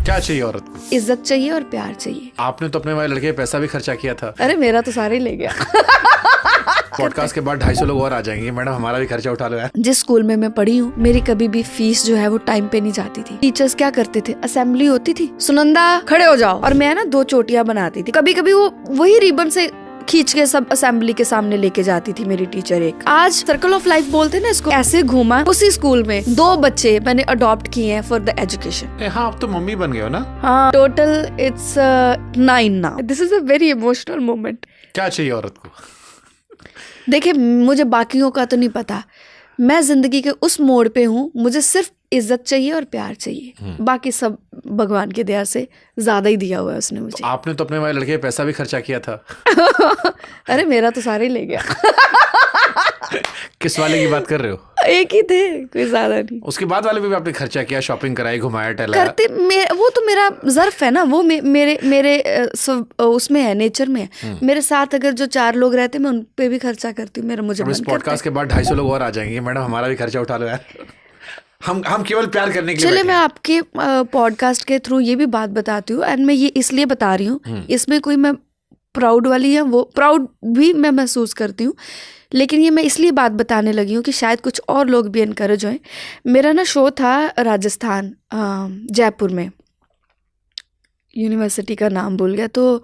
क्या चाहिए औरत को? इज्जत चाहिए और प्यार चाहिए। आपने तो अपने वाले लड़के पे पैसा भी खर्चा किया था। अरे मेरा तो सारा ही ले गया। पॉडकास्ट के बाद 250 लोग और आ जाएंगे। मैडम हमारा भी खर्चा उठा लो यार। जिस स्कूल में मैं पढ़ी हूँ मेरी कभी भी फीस जो है वो टाइम पे नहीं जाती थी। टीचर्स क्या करते थे, असेंबली होती थी, सुनंदा खड़े हो जाओ, और मैं ना 2 चोटियां बनाती थी। कभी कभी वो वही रिबन से खींच के सब असेंबली के सामने लेके जाती थी मेरी टीचर। एक आज सर्कल ऑफ लाइफ बोलते ना इसको, ऐसे घूमा। उसी स्कूल में 2 बच्चे मैंने अडॉप्ट किए हैं फॉर द एजुकेशन। हाँ, अब तो मम्मी बन गए हो ना? हाँ, total it's 9 now. This is a very emotional moment. क्या चाहिए औरत को? देखिए, मुझे बाकियों का तो नहीं पता, मैं जिंदगी के उस मोड़ पे हूँ, मुझे सिर्फ इज्जत चाहिए और प्यार चाहिए। बाकी सब भगवान की दया से ज्यादा ही दिया हुआ है उसने मुझे। तो आपने तो अपने वाले लड़के पे पैसा भी खर्चा किया था। अरे मेरा तो सारा ही ले गया। किस वाले की बात कर रहे हो? एक ही थे, कोई ज्यादा नहीं। उसके बाद वाले भी आपने खर्चा किया, शॉपिंग कराई, घुमाया टहलाया? वो तो मेरा ज़र्फ है ना, वो मेरे उसमें है, नेचर में है। मेरे साथ अगर जो 4 लोग रहते मैं उन पे भी खर्चा करती हूँ। मेरा मुझे इस पॉडकास्ट के बाद 250 लोग और आ जाएंगे। मैडम हमारा भी खर्चा उठा लो यार। हम केवल प्यार करने के लिए। चलिए, मैं आपके पॉडकास्ट के थ्रू ये भी बात बताती हूँ, एंड मैं ये इसलिए बता रही हूँ, इसमें कोई मैं प्राउड वाली है, वो प्राउड भी मैं महसूस करती हूँ, लेकिन ये मैं इसलिए बात बताने लगी हूँ कि शायद कुछ और लोग भी इनकरेज हों। मेरा ना शो था राजस्थान, जयपुर में, यूनिवर्सिटी का नाम भूल गया, तो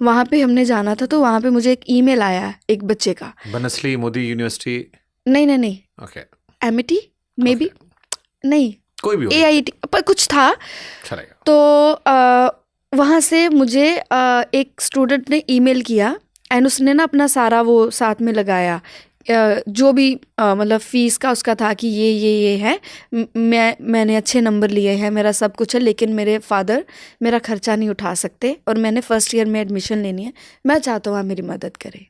वहाँ पे हमने जाना था। तो वहाँ पे मुझे एक ईमेल आया एक बच्चे का। बनसली मोदी यूनिवर्सिटी? नहीं। ओके। एमिटी मे बी, नहीं, कोई भी AIT पर कुछ था। चलेगा। तो वहाँ से मुझे एक स्टूडेंट ने ईमेल किया, एंड उसने ना अपना सारा वो साथ में लगाया, जो भी मतलब फीस का उसका था कि ये है, मैंने अच्छे नंबर लिए हैं, मेरा सब कुछ है, लेकिन मेरे फादर मेरा खर्चा नहीं उठा सकते और मैंने फर्स्ट ईयर में एडमिशन लेनी है, मैं चाहता हूँ आप मेरी मदद करें।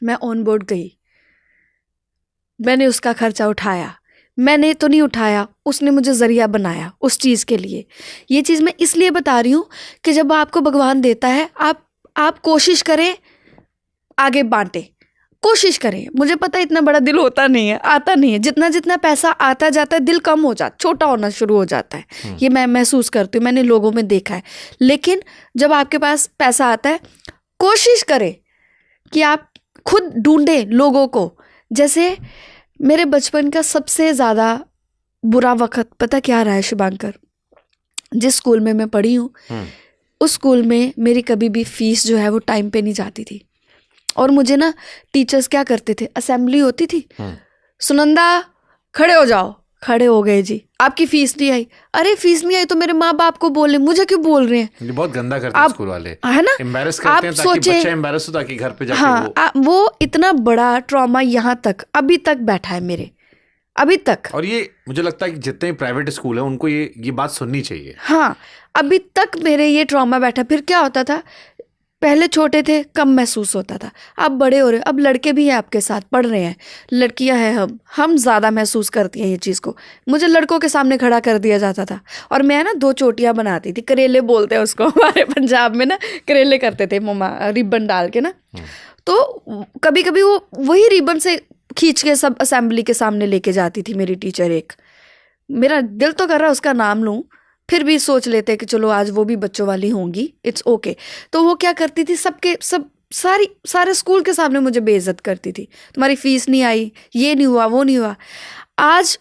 मैं ऑन बोर्ड गई, मैंने उसका खर्चा उठाया। मैंने तो नहीं उठाया, उसने मुझे ज़रिया बनाया उस चीज़ के लिए। ये चीज़ मैं इसलिए बता रही हूँ कि जब आपको भगवान देता है, आप कोशिश करें, आगे बांटें, कोशिश करें। मुझे पता है इतना बड़ा दिल होता नहीं है, आता नहीं है। जितना पैसा आता जाता है दिल कम हो जाता, छोटा होना शुरू हो जाता है। ये मैं महसूस करती हूँ, मैंने लोगों में देखा है। लेकिन जब आपके पास पैसा आता है, कोशिश करें कि आप खुद ढूंढें लोगों को। जैसे मेरे बचपन का सबसे ज़्यादा बुरा वक्त पता क्या रहा है शुभांकर? जिस स्कूल में मैं पढ़ी हूँ उस स्कूल में मेरी कभी भी फीस जो है वो टाइम पे नहीं जाती थी। और मुझे ना टीचर्स क्या करते थे, असेंबली होती थी, सुनंदा खड़े हो जाओ, खड़े हो गए जी, आपकी फीस नहीं आई। अरे फीस नहीं आई तो मेरे माँ बाप को बोले, मुझे क्यों बोल रहे हैं? ये बहुत गंदा करते हैं स्कूल वाले, है ना? एम्बैरस करते हैं ताकि बच्चा एम्बैरस हो, ताकि घर पे जाके हाँ, वो इतना बड़ा ट्रॉमा यहाँ तक अभी तक बैठा है मेरे, अभी तक। और ये मुझे लगता है कि जितने प्राइवेट स्कूल है उनको ये बात सुननी चाहिए। हाँ, अभी तक मेरे ये ट्रॉमा बैठा। फिर क्या होता था, पहले छोटे थे कम महसूस होता था, अब बड़े हो रहे, अब लड़के भी हैं आपके साथ पढ़ रहे हैं, लड़कियां हैं, हम ज़्यादा महसूस करती हैं ये चीज़ को। मुझे लड़कों के सामने खड़ा कर दिया जाता था और मैं ना 2 चोटियां बनाती थी, करेले बोलते हैं उसको हमारे पंजाब में ना, करेले करते थे मम्मा रिबन डाल के ना। तो कभी कभी वो वही रिबन से खींच के सब असेंबली के सामने लेके जाती थी मेरी टीचर। एक मेरा दिल तो कर रहा है उसका नाम लूँ, फिर भी सोच लेते कि चलो आज वो भी बच्चों वाली होंगी, इट्स ओके। तो वो क्या करती थी, सारे स्कूल के सामने मुझे बेइज्जत करती थी, तुम्हारी फीस नहीं आई, ये नहीं हुआ, वो नहीं हुआ। आज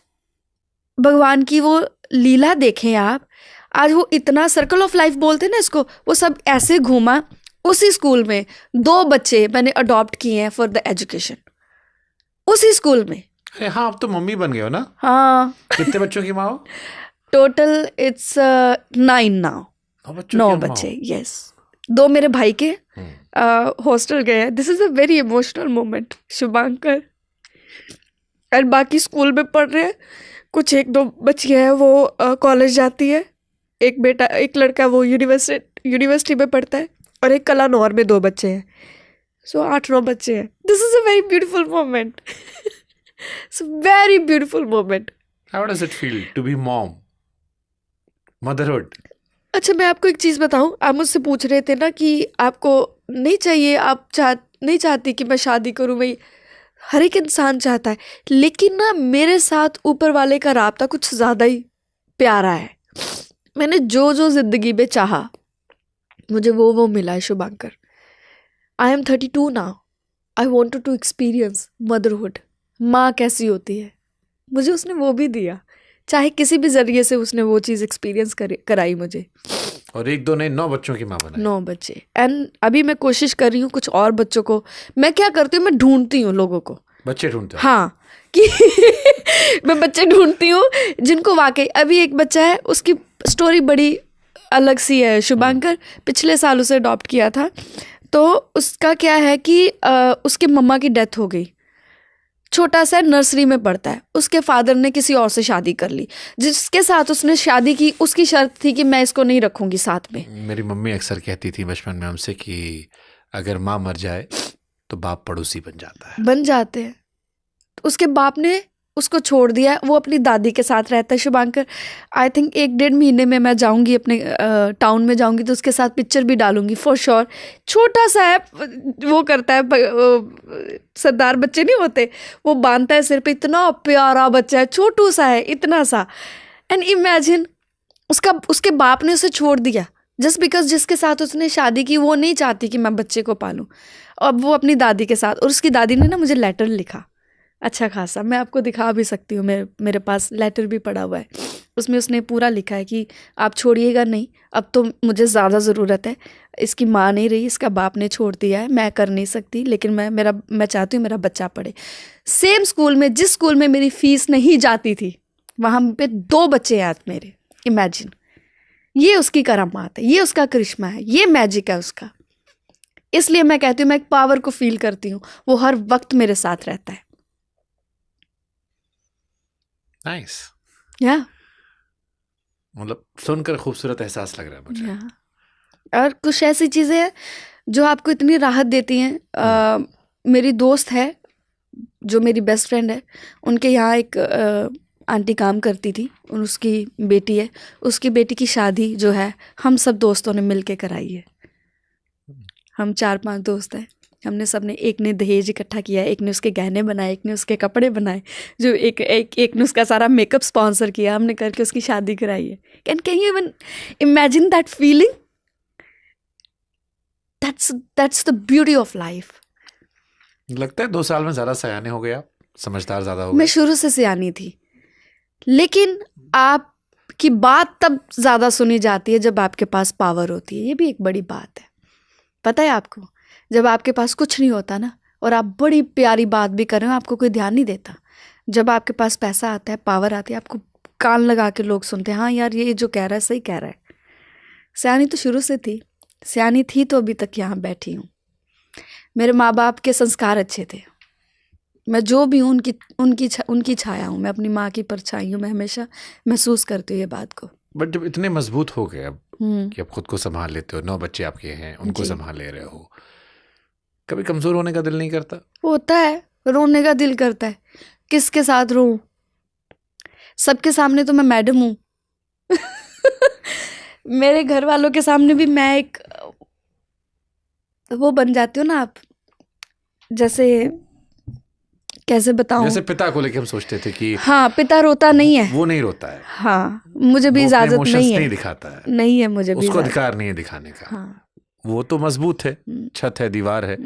भगवान की वो लीला देखें आप, आज वो इतना सर्कल ऑफ लाइफ बोलते हैं ना इसको, वो सब ऐसे घूमा। उसी स्कूल में 2 बच्चे मैंने अडॉप्ट किए हैं फॉर द एजुकेशन, उसी स्कूल में। हाँ, अब तो मम्मी बन गए हो ना? हाँ। कितने बच्चों की माँ हो? Total it's 9 now. 9 बच्चे, यस। 2 मेरे भाई के हॉस्टल गए हैं। This is a very emotional moment Shubhankar. और बाकी स्कूल में पढ़ रहे हैं, कुछ 1-2 बच्चियां हैं वो कॉलेज जाती है, एक लड़का वो यूनिवर्सिटी में पढ़ता है, और एक कलानौर में 2 बच्चे हैं। सो 8-9 बच्चे हैं। This is a very beautiful moment. It's a very beautiful moment. How does it feel to be mom? Motherhood. अच्छा, मैं आपको एक चीज़ बताऊं, आप मुझसे पूछ रहे थे ना कि आपको नहीं चाहिए, आप नहीं चाहती कि मैं शादी करूं। मैं हर एक इंसान चाहता है, लेकिन ना मेरे साथ ऊपर वाले का राब्ता कुछ ज़्यादा ही प्यारा है। मैंने जो जो जिंदगी में चाहा मुझे वो मिला है Shubhankar. I am 32 now. I wanted to experience motherhood. माँ कैसी होती है, मुझे उसने वो भी दिया. चाहे किसी भी जरिए से उसने वो चीज़ एक्सपीरियंस कराई मुझे. और 1-2 नहीं 9 बच्चों की माँ बनाई. 9 बच्चे. एंड अभी मैं कोशिश कर रही हूँ कुछ और बच्चों को. मैं क्या करती हूँ, मैं ढूंढती हूँ लोगों को. बच्चे ढूंढते हो? हाँ कि मैं बच्चे ढूंढती हूँ जिनको वाकई. अभी एक बच्चा है, उसकी स्टोरी बड़ी अलग सी है शुभांकर. पिछले साल उसे अडॉप्ट किया था. तो उसका क्या है कि उसके मम्मा की डेथ हो गई. छोटा सा नर्सरी में पढ़ता है. उसके फादर ने किसी और से शादी कर ली. जिसके साथ उसने शादी की उसकी शर्त थी कि मैं इसको नहीं रखूंगी साथ में. मेरी मम्मी अक्सर कहती थी बचपन में हमसे कि अगर माँ मर जाए तो बाप पड़ोसी बन जाता है. बन जाते हैं. तो उसके बाप ने उसको छोड़ दिया है. वो अपनी दादी के साथ रहता है शुभांकर. आई थिंक 1-1.5 महीने में मैं जाऊंगी अपने टाउन में जाऊंगी तो उसके साथ पिक्चर भी डालूंगी फॉर श्योर. छोटा सा है, वो करता है सरदार बच्चे नहीं होते, वो बांधता है सिर पे. इतना प्यारा बच्चा है, छोटू सा है, इतना सा. एंड इमेजिन उसके बाप ने उसे छोड़ दिया जस्ट बिकॉज जिसके साथ उसने शादी की वो नहीं चाहती कि मैं बच्चे को पालूं. अब वो अपनी दादी के साथ. और उसकी दादी ने ना मुझे लेटर लिखा अच्छा खासा. मैं आपको दिखा भी सकती हूँ, मेरे पास लेटर भी पड़ा हुआ है. उसमें उसने पूरा लिखा है कि आप छोड़िएगा नहीं, अब तो मुझे ज़्यादा ज़रूरत है. इसकी माँ नहीं रही, इसका बाप ने छोड़ दिया है, मैं कर नहीं सकती, लेकिन मैं चाहती हूँ मेरा बच्चा पढ़े. सेम स्कूल में, जिस स्कूल में मेरी फीस नहीं जाती थी, वहाँ पे 2 बच्चे हैं आज मेरे. इमेजिन. ये उसकी करामात है, ये उसका करिश्मा है, ये मैजिक है उसका. इसलिए मैं कहती हूँ मैं एक पावर को फील करती हूँ. वो हर वक्त मेरे साथ रहता है. नाइस. या मतलब सुनकर खूबसूरत एहसास लग रहा है मुझे. और कुछ ऐसी चीज़ें हैं जो आपको इतनी राहत देती हैं. मेरी दोस्त है जो मेरी बेस्ट फ्रेंड है, उनके यहाँ एक आंटी काम करती थी और उसकी बेटी है. उसकी बेटी की शादी जो है हम सब दोस्तों ने मिल के कराई है. हम 4-5 दोस्त हैं. हमने सबने, एक ने दहेज इकट्ठा किया, एक ने उसके गहने बनाए, एक ने उसके कपड़े बनाए, जो एक ने उसका सारा मेकअप स्पॉन्सर किया. हमने करके उसकी शादी कराई है. Can you even imagine that feeling? That's the beauty of life. लगता है 2 साल में ज़्यादा सयाने हो गए आप, समझदार ज़्यादा हो मैं गए. शुरू से सियानी थी, लेकिन आपकी बात तब ज़्यादा सुनी जाती है जब आपके पास पावर होती है. ये भी एक बड़ी बात है. पता है आपको, जब आपके पास कुछ नहीं होता ना और आप बड़ी प्यारी बात भी कर रहे हो, आपको कोई ध्यान नहीं देता. जब आपके पास पैसा आता है, पावर आती है, आपको कान लगा के लोग सुनते हैं. हाँ यार, ये जो कह रहा है सही कह रहा है. सियानी तो शुरू से थी, सियानी थी तो अभी तक यहाँ बैठी हूँ. मेरे माँ बाप के संस्कार अच्छे थे. मैं जो भी हूँ उनकी छाया हूँ. मैं अपनी माँ की परछाई हूँ. मैं हमेशा महसूस करती हूँ ये बात को. बट जब इतने मजबूत हो गए अब कि अब खुद को संभाल लेते हो, 9 बच्चे आपके हैं, उनको संभाल ले रहे हो, कभी कमजोर होने का दिल नहीं करता? होता है, रोने का दिल करता है. किसके साथ रोऊं? सबके सामने तो मैं मैडम हूँ. मेरे घर वालों के सामने भी मैं एक वो बन जाती हूँ ना. आप जैसे, कैसे बताऊं, जैसे पिता को लेके हम सोचते थे कि हाँ, पिता रोता नहीं है. वो नहीं रोता है. हाँ, मुझे भी इजाजत नहीं है. नहीं दिखाता है. नहीं है मुझे भी उसको अधिकार नहीं है दिखाने का. हाँ. वो तो मजबूत है, छत है, दीवार है.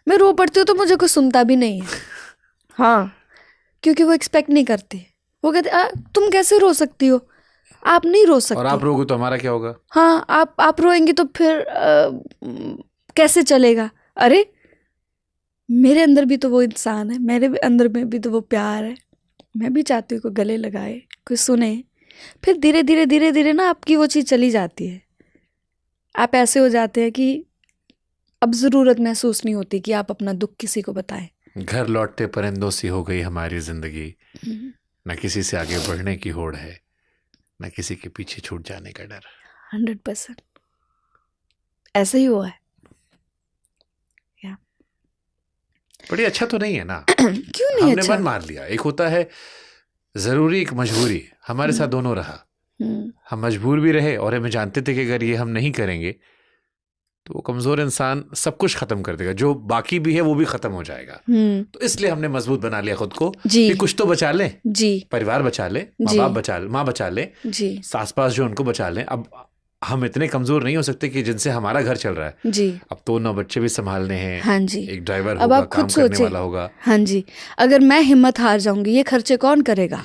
मैं रो पड़ती हूँ तो मुझे कोई सुनता भी नहीं है. हाँ, क्योंकि वो एक्सपेक्ट नहीं करते. वो कहते तुम कैसे रो सकती हो, आप नहीं रो सकती. और आप रोगे तो हमारा क्या होगा? हाँ, आप रोएंगे तो फिर कैसे चलेगा? अरे मेरे अंदर भी तो वो इंसान है, मेरे अंदर में भी तो वो प्यार है. मैं भी चाहती हूँ कोई गले लगाए, कोई सुने. फिर धीरे धीरे ना आपकी वो चीज़ चली जाती है. आप ऐसे हो जाते हैं कि अब ज़रूरत महसूस नहीं होती कि आप अपना दुख किसी को बताएं. घर लौटते परिंदों सी हो गई हमारी जिंदगी, न किसी से आगे बढ़ने की होड़ है, न किसी के पीछे छूट जाने का डर. 100% ऐसा ही हुआ है. बड़ी अच्छा तो नहीं है ना? क्यों नहीं हमने अच्छा? मन मार लिया. एक होता है जरूरी, एक मजबूरी. हमारे साथ दोनों रहा. हम मजबूर भी रहे और हमें जानते थे कि अगर ये हम नहीं करेंगे तो वो कमज़ोर इंसान सब कुछ ख़त्म कर देगा, जो बाकी भी है वो भी ख़त्म हो जाएगा। तो इसलिए हमने मजबूत बना लिया खुद को जी कि कुछ तो बचा लें, जी परिवार बचा ले, माँ जी बाप बचा ले, माँ बचा ले, जी आस पास जो उनको बचा लें। अब हम इतने कमज़ोर नहीं हो सकते कि जिनसे हमारा घर चल रहा है। जी अब तो 9 बच्चे भी संभालने हैं, हाँ जी। एक ड्राइवर अब होगा, आप खुद काम करने सोचिए, वाला होगा। हाँ जी, अगर मैं हिम्मत हार जाऊंगी ये खर्चे कौन करेगा?